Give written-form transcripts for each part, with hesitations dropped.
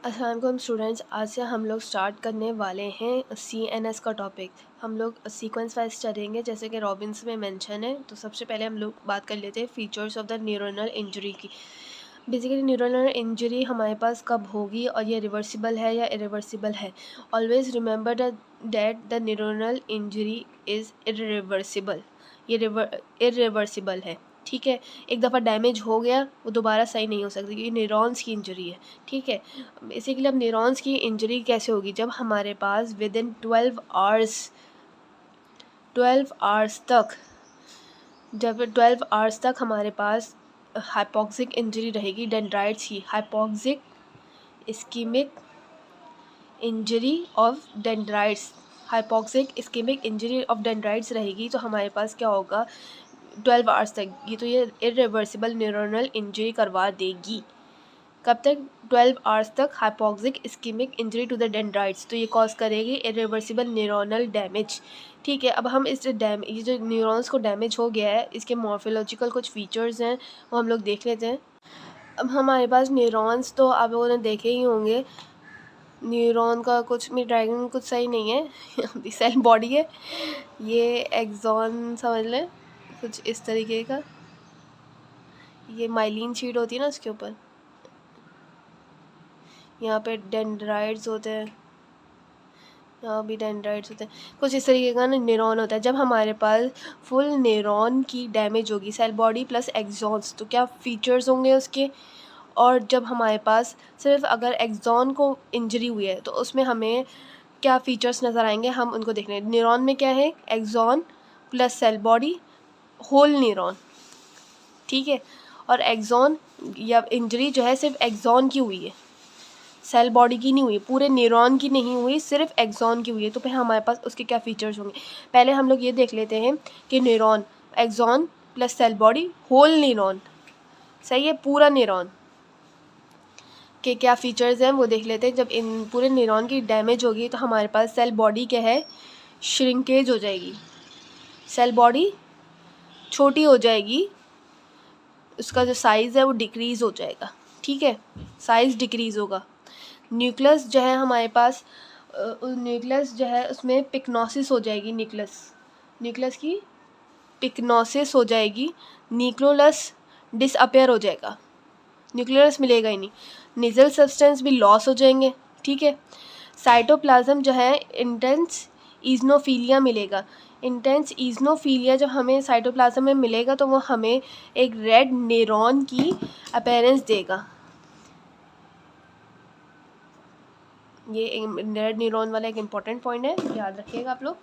अस्सलाम वालेकुम स्टूडेंट्स, आज से हम लोग स्टार्ट करने वाले हैं CNS का टॉपिक। हम लोग सीक्वेंस वाइज चलेंगे जैसे कि रॉबिन्स में मेंशन है। तो सबसे पहले हम लोग बात कर लेते हैं features of the neuronal injury की। बेसिकली न्यूरोनल इंजरी हमारे पास कब होगी और ये रिवर्सिबल है या इरिवर्सिबल है। Always remember that the neuronal injury is irreversible. ये इरिवर्सिबल है, ठीक है। एक दफ़ा डैमेज हो गया वो दोबारा सही नहीं हो सकती, क्योंकि न्यूरॉन्स की इंजरी है, ठीक है। बेसिकली अब न्यूरॉन्स की इंजरी कैसे होगी, जब हमारे पास विद इन 12 आवर्स तक जब 12 आवर्स तक हमारे पास हाइपोक्सिक इंजरी रहेगी, डेंड्राइट्स की hypoxic ischemic injury of dendrites, hypoxic ischemic injury of dendrites रहेगी, तो हमारे पास क्या होगा 12 आवर्स तक ये इरिवर्सिबल न्यूरोनल इंजरी करवा देगी। कब तक? 12 आवर्स तक hypoxic ischemic injury to the dendrites, तो ये कॉज करेगी इरिवर्सिबल न्यूरोनल डैमेज, ठीक है। अब हम इस ये जो न्यूरॉन्स को डैमेज हो गया है, इसके मॉर्फोलॉजिकल कुछ फीचर्स हैं वो हम लोग देख लेते हैं। अब हमारे पास न्यूरॉन्स तो आप लोगों ने देखे ही होंगे। न्यूरॉन का कुछ भी डायग्राम कुछ सही नहीं है सेल बॉडी है, ये एक्सॉन समझ लें, कुछ इस तरीके का। ये माइलिन शीट होती है ना, उसके ऊपर यहाँ पे डेंड्राइट्स होते हैं, यहाँ भी डेंड्राइट्स होते हैं, कुछ इस तरीके का ना न्यूरॉन होता है। जब हमारे पास फुल न्यूरॉन की डैमेज होगी, सेल बॉडी प्लस एक्सॉन्स, तो क्या फीचर्स होंगे उसके। और जब हमारे पास सिर्फ अगर एक्सॉन को इंजरी हुई है तो उसमें हमें क्या फ़ीचर्स नज़र आएंगे, हम उनको देख रहे हैं। न्यूरॉन में क्या है, axon plus cell body whole neuron, ठीक है। और एक्सॉन या इंजरी जो है सिर्फ एक्सॉन की हुई है, सेल बॉडी की नहीं हुई, पूरे न्यूरॉन की नहीं हुई, सिर्फ एक्सॉन की हुई है। तो फिर हमारे पास उसके क्या फ़ीचर्स होंगे, पहले हम लोग ये देख लेते हैं कि neuron axon plus cell body whole neuron, सही है, पूरा न्यूरॉन के क्या फ़ीचर्स हैं वो देख लेते हैं। जब इन पूरे न्यूरॉन की डैमेज होगी तो हमारे पास सेल बॉडी क्या है, श्रिंकेज हो जाएगी, सेल बॉडी छोटी हो जाएगी, उसका जो साइज़ है वो डिक्रीज़ हो जाएगा, ठीक है, साइज़ डिक्रीज़ होगा। न्यूक्लियस जो है हमारे पास, न्यूक्लियस जो है उसमें पिक्नोसिस हो जाएगी, न्यूक्लियस की पिक्नोसिस हो जाएगी, न्यूक्लियोलस डिसअपेयर हो जाएगा, न्यूक्लियस मिलेगा ही नहीं, नेज़ल सब्सटेंस भी लॉस हो जाएंगे, ठीक है। साइटोप्लाज्म जो है इंटेंस ईजनोफीलिया मिलेगा, इंटेंस ईजनोफीलिया जब हमें साइटोप्लाज्म में मिलेगा तो वो हमें एक रेड न्यूरॉन की अपीयरेंस देगा। ये रेड न्यूरॉन वाला एक इम्पॉर्टेंट पॉइंट है, याद रखिएगा आप लोग।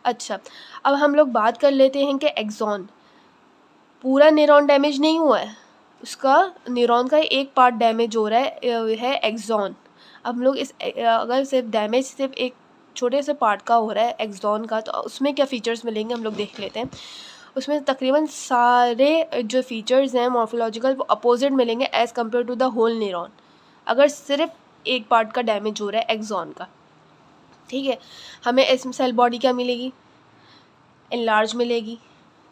अच्छा, अब हम लोग बात कर लेते हैं कि एक्सॉन, पूरा न्यूरॉन डैमेज नहीं हुआ है, उसका न्यूरॉन का एक पार्ट डैमेज हो रहा है एक्सॉन। अब हम लोग अगर सिर्फ डैमेज सिर्फ एक छोटे से पार्ट का हो रहा है एक्सॉन का, तो उसमें क्या फ़ीचर्स मिलेंगे हम लोग देख लेते हैं। उसमें तकरीबन सारे जो फीचर्स हैं मॉर्फोलॉजिकल वो अपोजिट मिलेंगे as compare to the whole neuron, अगर सिर्फ एक पार्ट का डैमेज हो रहा है एक्सॉन का, ठीक है। हमें इस सेल बॉडी क्या मिलेगी, इनलार्ज मिलेगी,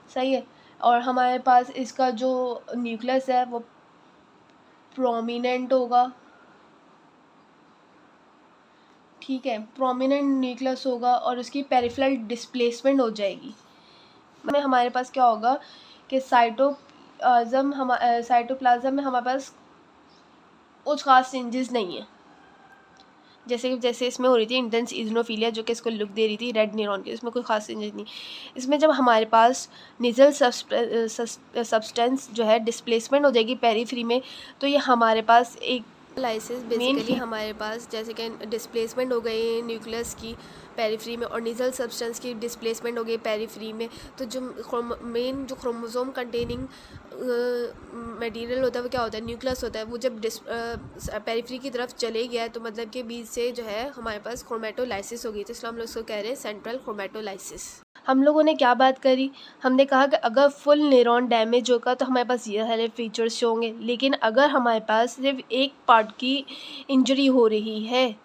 सही है। और हमारे पास इसका जो न्यूक्लियस है वो प्रोमिनेंट होगा, ठीक है, प्रोमिनेंट न्यूक्लियस होगा और उसकी पेरिफेरल डिस्प्लेसमेंट हो जाएगी। में हमारे पास क्या होगा कि साइटोप्लाज्म में हमारे पास कुछ खास चेंजेस नहीं है, जैसे इसमें हो रही थी इंटेंस इजनोफीलिया जो कि इसको लुक दे रही थी रेड न्यूरॉन की, इसमें कोई खास चेंजेस नहीं। इसमें जब हमारे पास नेज़ल सब्सटेंस जो है डिस्प्लेसमेंट हो जाएगी पेरीफ्री में, तो ये हमारे पास एक लाइसिस बेसिकली हमारे पास जैसे कि डिस्प्लेसमेंट हो गई न्यूक्लियस की पेरीफ्री में और नेज़ल सब्सटेंस की डिस्प्लेसमेंट हो गई पेरीफ्री में, तो जो मेन जो क्रोमोसोम कंटेनिंग मटेरियल होता है वो क्या होता है, न्यूक्लियस होता है। वो जब पेरीफ्री की तरफ चले गया तो मतलब कि बीच से जो है हमारे पास क्रोमेटोलाइसिस हो गई, तो इसलिए हम लोग उसको कह रहे हैं सेंट्रल क्रोमेटोलाइसिस। हम लोगों ने क्या बात करी, हमने कहा कि अगर फुल न्यूरॉन डैमेज होगा तो हमारे पास ये सारे फीचर्स शो होंगे, लेकिन अगर हमारे पास सिर्फ एक पार्ट की इंजरी हो रही है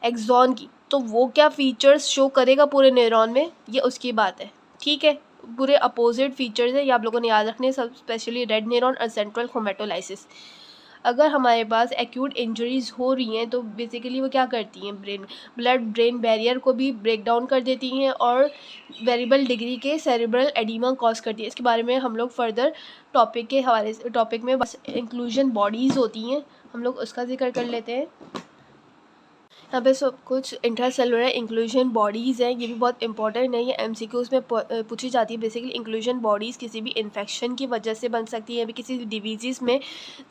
एक्सॉन की, तो वो क्या फ़ीचर्स शो करेगा पूरे न्यूरॉन में, ये उसकी बात है, ठीक है। पूरे अपोजिट फीचर्स है, ये आप लोगों ने याद रखने, सब स्पेशली रेड न्यूरॉन और सेंट्रल क्रोमेटोलाइसिस। अगर हमारे पास एक्यूट इंजरीज़ हो रही हैं तो बेसिकली वो क्या करती हैं, ब्रेन बैरियर को भी ब्रेक डाउन कर देती हैं और वेरिएबल डिग्री के सेरेब्रल एडिमा कॉज करती है। इसके बारे में हम लोग फर्दर टॉपिक में बस इंक्लूजन बॉडीज़ होती हैं, हम लोग उसका जिक्र कर लेते हैं। यहाँ पे सब कुछ इंट्रासेलुलर इंक्लूजन बॉडीज़ हैं, ये भी बहुत इंपॉर्टेंट है, ये एमसीक्यूज़ में पूछी जाती है। बेसिकली इंक्लूजन बॉडीज़ किसी भी इन्फेक्शन की वजह से बन सकती है, अभी किसी डिवीज़ में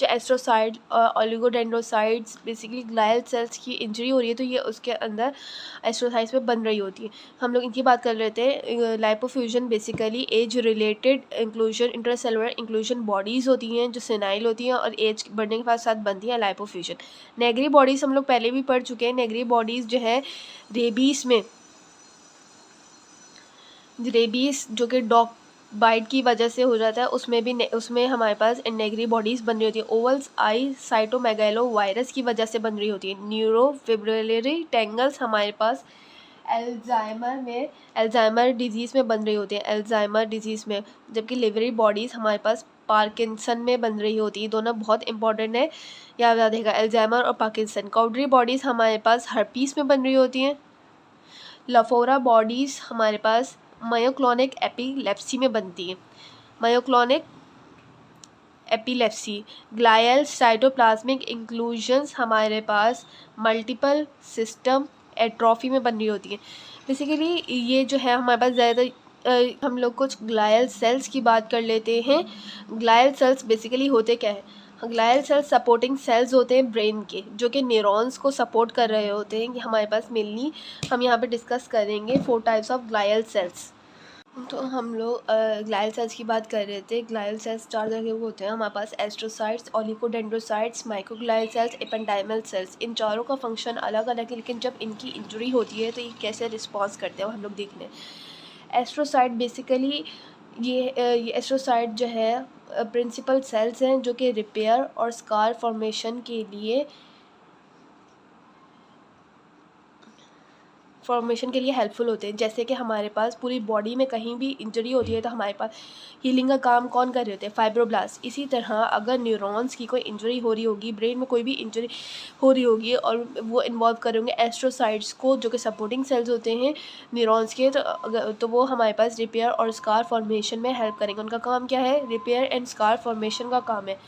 जो astrocyte oligodendrocytes basically glial cells की इंजरी हो रही है तो ये उसके अंदर एस्ट्रोसाइट्स में बन रही होती है। हम लोग इनकी बात कर लेते हैं। Lipofuscin basically age related inclusion intracellular inclusion bodies होती हैं जो सेनाइल होती हैं और एज बढ़ने के साथ बनती हैं लाइपोफ्यूजन। नेगरी बॉडीज़ हम लोग पहले भी पढ़ चुके हैं। नेगरी बॉडीज़ जो है रेबीज़ जो कि डॉग बाइट की वजह से हो जाता है, उसमें हमारे पास नेगरी बॉडीज़ बन रही होती है। ओवल्स आई साइटोमेगालो वायरस की वजह से बन रही होती है। न्यूरोफिब्रिलरी टेंगल्स हमारे पास एल्जाइमर डिजीज़ में बन रही होती है, एल्जाइमर डिजीज़ में, जबकि लिवरी बॉडीज़ हमारे पास पार्किंसन में बन रही होती है। दोनों बहुत इंपॉर्टेंट है, याद रखिएगा, एल्जाइमर और पार्किंसन। काउडरी बॉडीज़ हमारे पास हर्पीस में बन रही होती हैं। लफोरा बॉडीज़ हमारे पास मायोक्लोनिक एपिलेप्सी में बनती हैं, myoclonic epilepsy. Glial cytoplasmic inclusions हमारे पास मल्टीपल सिस्टम एट्रोफी में बन रही होती है। बेसिकली ये जो है हमारे पास ज़्यादा हम लोग कुछ ग्लायल सेल्स की बात कर लेते हैं। ग्लायल सेल्स बेसिकली होते क्या है? ग्लायल सेल्स सपोर्टिंग सेल्स होते हैं ब्रेन के, जो कि न्यूरॉन्स को सपोर्ट कर रहे होते हैं। कि हमारे पास मेनली हम यहाँ पे डिस्कस करेंगे 4 टाइप्स ऑफ ग्लायल सेल्स। तो हम लोग ग्लायल सेल्स की बात कर रहे थे। ग्लायल सेल्स 4 तरह के होते हैं हमारे पास, astrocytes, oligodendrocytes, microglial cells, ependymal cells. इन चारों का फंक्शन अलग अलग है, लेकिन जब इनकी इंजरी होती है तो ये कैसे रिस्पॉन्स करते हैं वो हम लोग देखने हैं। एस्ट्रोसाइट बेसिकली ये एस्ट्रोसाइट जो है प्रिंसिपल सेल्स हैं जो कि रिपेयर और स्कार फॉर्मेशन के लिए हेल्पफुल होते हैं। जैसे कि हमारे पास पूरी बॉडी में कहीं भी इंजरी होती है तो हमारे पास हीलिंग का काम कौन कर रहे होते हैं? फाइब्रोब्लास्ट। इसी तरह अगर न्यूरॉन्स की कोई इंजरी हो रही होगी, ब्रेन में कोई भी इंजरी हो रही होगी और वो इन्वॉल्व कर होंगे एस्ट्रोसाइट्स को, जो कि सपोर्टिंग सेल्स होते हैं न्यूरॉन्स के, तो वो हमारे पास रिपेयर और स्कार फॉर्मेशन में हेल्प करेंगे। उनका काम क्या है? रिपेयर एंड स्कार फॉर्मेशन का काम है।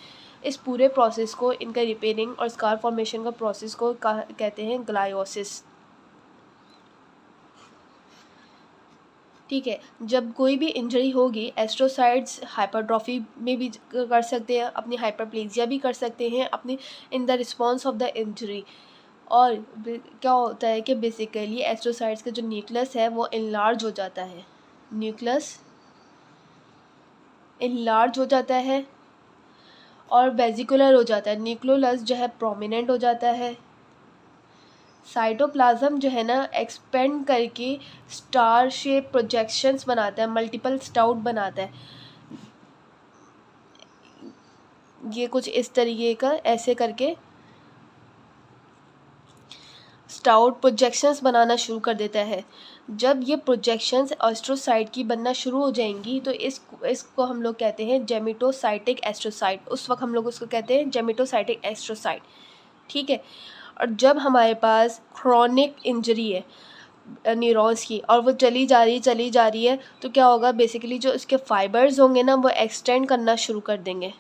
इस पूरे प्रोसेस को, इनका रिपेयरिंग और स्कार फॉर्मेशन का प्रोसेस को कहते हैं ग्लायोसिस। ठीक है, जब कोई भी इंजरी होगी एस्ट्रोसाइट्स हाइपरट्रॉफी में भी कर सकते हैं, अपनी हाइपरप्लेजिया भी कर सकते हैं अपनी in the response of the injury. और क्या होता है कि बेसिकली एस्ट्रोसाइट्स का जो न्यूक्लियस है वो इनलार्ज हो जाता है, न्यूक्लियस इनलार्ज हो जाता है और वेजिकुलर हो जाता है। न्यूक्लियोलस जो है प्रोमिनेंट हो जाता है। साइटोप्लाज्म जो है ना एक्सपेंड करके स्टार शेप प्रोजेक्शंस बनाता है, मल्टीपल स्टाउट बनाता है। ये कुछ इस तरीके का ऐसे करके स्टाउट प्रोजेक्शंस बनाना शुरू कर देता है। जब ये प्रोजेक्शंस एस्ट्रोसाइट की बनना शुरू हो जाएंगी तो इसको हम लोग कहते हैं जेमिटोसाइटिक एस्ट्रोसाइट। उस वक्त हम लोग उसको कहते हैं जेमिटोसाइटिक एस्ट्रोसाइट। ठीक है, और जब हमारे पास क्रॉनिक इंजरी है न्यूरॉन्स की और वो चली जा रही है तो क्या होगा? बेसिकली जो इसके फाइबर्स होंगे ना वो एक्सटेंड करना शुरू कर देंगे,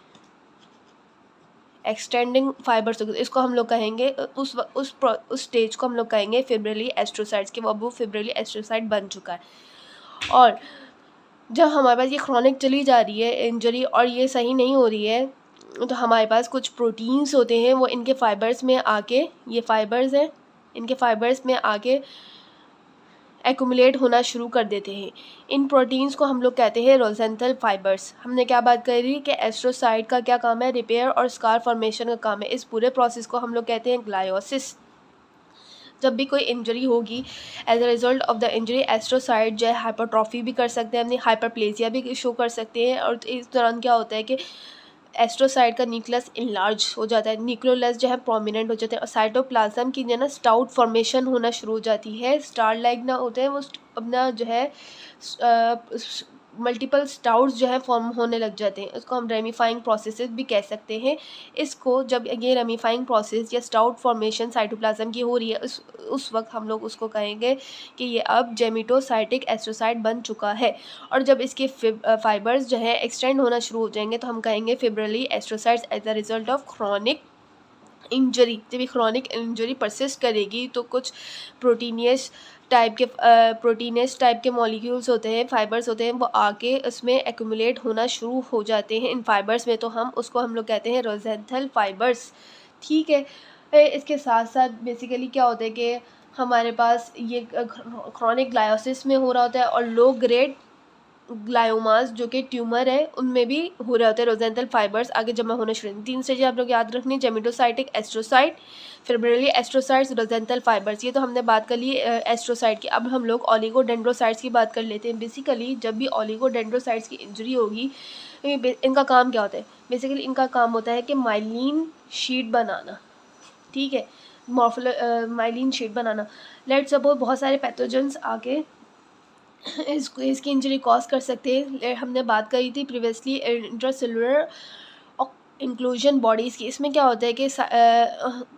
एक्सटेंडिंग फाइबर्स होंगे। इसको हम लोग कहेंगे उस स्टेज को हम लोग कहेंगे फिब्रिली एस्ट्रोसाइट्स के। वो फिब्रिली एस्ट्रोसाइट बन चुका है। और जब हमारे पास ये क्रॉनिक चली जा रही है इंजरी और ये सही नहीं हो रही है तो हमारे पास कुछ प्रोटीन्स होते हैं, वो इनके फाइबर्स में आके, ये फाइबर्स हैं, इनके फाइबर्स में आके एक्यूमुलेट होना शुरू कर देते हैं। इन प्रोटीन्स को हम लोग कहते हैं रोसेंथल फाइबर्स। हमने क्या बात करी कि एस्ट्रोसाइट का क्या काम है? रिपेयर और स्कार फॉर्मेशन का काम है। इस पूरे प्रोसेस को हम लोग कहते हैं ग्लायोसिस। जब भी कोई इंजरी होगी as a result of the injury astrocyte जो है हाइपरट्रॉफी भी कर सकते हैं, अपनी हाइपरप्लेजिया भी शो कर सकते हैं। और इस दौरान क्या होता है कि एस्ट्रोसाइट का न्यूक्लियस इनलार्ज हो जाता है, न्यूक्लियोलस जो है प्रोमिनेंट हो जाते हैं और साइटोप्लाज्म की जो है ना स्टाउट फॉर्मेशन होना शुरू हो जाती है। स्टार लाइक ना होते हैं वो अपना जो है मल्टीपल स्टाउट्स जो है फॉर्म होने लग जाते हैं। इसको हम रेमिफाइंग प्रोसेसेस भी कह सकते हैं। इसको जब ये रेमिफाइंग प्रोसेस या स्टाउट फॉर्मेशन साइटोप्लाज्म की हो रही है उस वक्त हम लोग उसको कहेंगे कि ये अब जेमिटोसाइटिक एस्ट्रोसाइट बन चुका है। और जब इसके फाइबर्स जो है एक्सटेंड होना शुरू हो जाएंगे तो हम कहेंगे fibrillary astrocytes as a result of chronic injury. जब ये क्रॉनिक इंजरी परसिस्ट करेगी तो कुछ प्रोटीनियस टाइप के मॉलिक्यूल्स होते हैं, फाइबर्स होते हैं, वो आके उसमें एक्यूमुलेट होना शुरू हो जाते हैं इन फाइबर्स में, तो हम लोग कहते हैं रोजेंथल फाइबर्स। ठीक है, इसके साथ साथ बेसिकली क्या होता है कि हमारे पास ये क्रॉनिक ग्लायोसिस में हो रहा होता है और लो ग्रेड ग्लायोमास जो कि ट्यूमर है उनमें भी हो रहे होते हैं रोजेंथल फाइबर्स आगे जमा होना शुरू। 3 स्टेज आप लोग याद रखनी, जेमिटोसाइटिक एस्ट्रोसाइट, फिब्रिली एस्ट्रोसाइट्स, रोजेंथल फाइबर्स। ये तो हमने बात कर ली एस्ट्रोसाइट की। अब हम लोग ओलिगोडेंड्रोसाइट्स की बात कर लेते हैं। बेसिकली जब भी ओलिगोडेंड्रोसाइट्स की इंजरी होगी, इनका काम क्या होता है? बेसिकली इनका काम होता है कि माइलिन शीट बनाना। ठीक है, myelin sheath banana. Let's suppose बहुत सारे पैथोजेंस आके इसकी इंजरी कॉज कर सकते हैं। हमने बात करी थी प्रीवियसली इंट्रासेलुलर इंक्लूजन बॉडीज़ की। इसमें क्या होता है कि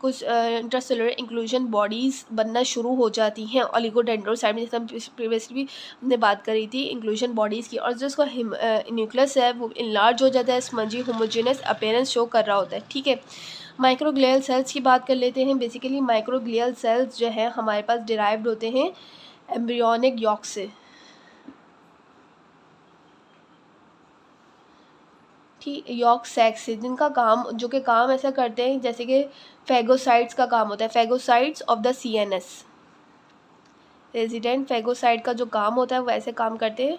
कुछ इंट्रासेलुलर इंक्लूजन बॉडीज़ बनना शुरू हो जाती हैं ओलिगोडेंड्रोसाइट में, जैसे हम प्रीवियसली भी हमने बात करी थी इंक्लूजन बॉडीज़ की। और जो इसका न्यूक्लियस है वो इनलार्ज हो जाता है, स्पंजी होमोजेनस अपीयरेंस शो कर रहा होता है। ठीक है, माइक्रोग्लियल सेल्स की बात कर लेते हैं। बेसिकली माइक्रोग्लियल सेल्स जो है हमारे पास डिराइव्ड होते हैं एम्ब्रियोनिक यॉक से। ठीक, यॉक सैक से, जिनका काम ऐसा करते हैं जैसे कि फेगोसाइट्स का काम होता है, phagocytes of the CNS, resident phagocyte का जो काम होता है वो ऐसे काम करते हैं।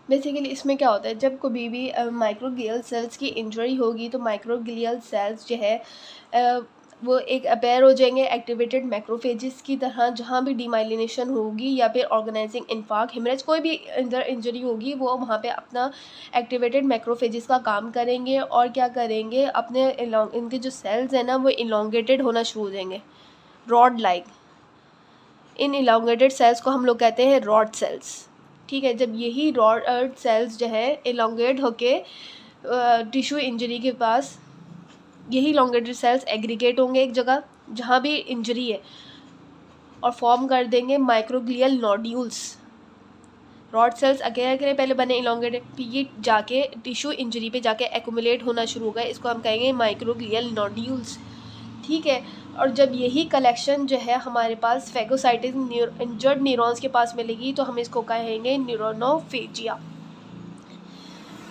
बेसिकली इसमें क्या होता है, जब कभी भी माइक्रोग्लियल सेल्स की इंजरी होगी तो माइक्रोग्लियल सेल्स जो है वो एक अपेयर हो जाएंगे एक्टिवेटेड मैक्रोफेजेस की तरह। जहाँ भी डिमाइलिनेशन होगी या फिर ऑर्गेनाइजिंग इन्फार्क्ट, हेमरेज, कोई भी इंजरी होगी वो वहाँ पे अपना एक्टिवेटेड मैक्रोफेजेस का काम करेंगे और क्या करेंगे, अपने इनके जो सेल्स हैं ना वो इलोंगेटेड होना शुरू हो जाएंगे, रॉड लाइक। इन इलोंगेटेड सेल्स को हम लोग कहते हैं रॉड सेल्स। ठीक है, जब यही रॉड सेल्स जो है इलोंगेट होके टिश्यू इंजरी के पास, यही इलोंगेटेड सेल्स एग्रीगेट होंगे एक जगह जहाँ भी इंजरी है और फॉर्म कर देंगे माइक्रोग्लियल नोड्यूल्स। रॉड सेल्स अकेले अकेले पहले बने इलोंगेटेड, फिर ये जाके टिश्यू इंजरी पे जाके एक्यूमुलेट होना शुरू हो गया, इसको हम कहेंगे माइक्रोग्लियल नोड्यूल्स। ठीक है, और जब यही कलेक्शन जो है हमारे पास फेगोसाइटिक इंजर्ड न्यूरॉन्स के पास मिलेगी तो हम इसको कहेंगे neuronophagia.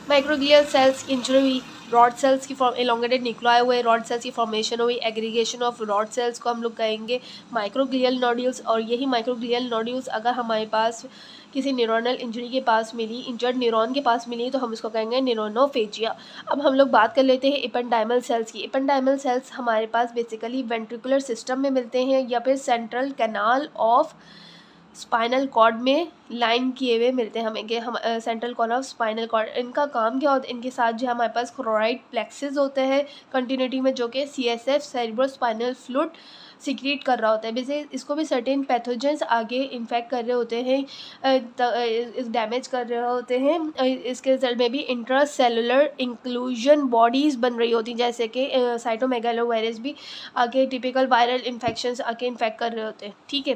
Microglial cells injury, rod cells की फॉर्म, इलोंगेटेड न्यूक्लियाई हुए, रॉड सेल्स की फॉर्मेशन हुई, एग्रीगेशन ऑफ रॉड सेल्स को हम लोग कहेंगे माइक्रोग्लियल नोड्यूल्स। और यही माइक्रोग्लियल नोड्यूल्स अगर हमारे पास किसी न्यूरोनल इंजरी के पास मिली, इंजर्ड न्यूरॉन के पास मिली, तो हम इसको कहेंगे न्यूरोनोफेजिया। अब हम लोग बात कर लेते हैं इपेंडाइमल सेल्स की। इपेंडाइमल सेल्स हमारे पास बेसिकली वेंट्रिकुलर सिस्टम में मिलते हैं या फिर central canal of spinal cord में लाइन किए हुए मिलते हैं हमें, कि हम central cord of spinal cord. इनका काम क्या होता है, इनके साथ जो हमारे पास क्लोराइड प्लेक्सेस होते हैं कंटिन्यूटी में, जो कि CSF सेरेब्रोस्पाइनल फ्लूइड सीक्रेट कर रहा होता है। वैसे इसको भी सर्टेन पैथोजेंस आगे इन्फेक्ट कर रहे होते हैं, डैमेज कर रहे होते हैं। इसके रिजल्ट में भी इंट्रासेलुलर इंक्लूजन बॉडीज़ बन रही होती हैं, जैसे कि साइटोमेगालोवायरस भी आगे टिपिकल वायरल इन्फेक्शंस आके इन्फेक्ट कर रहे होते हैं। ठीक है।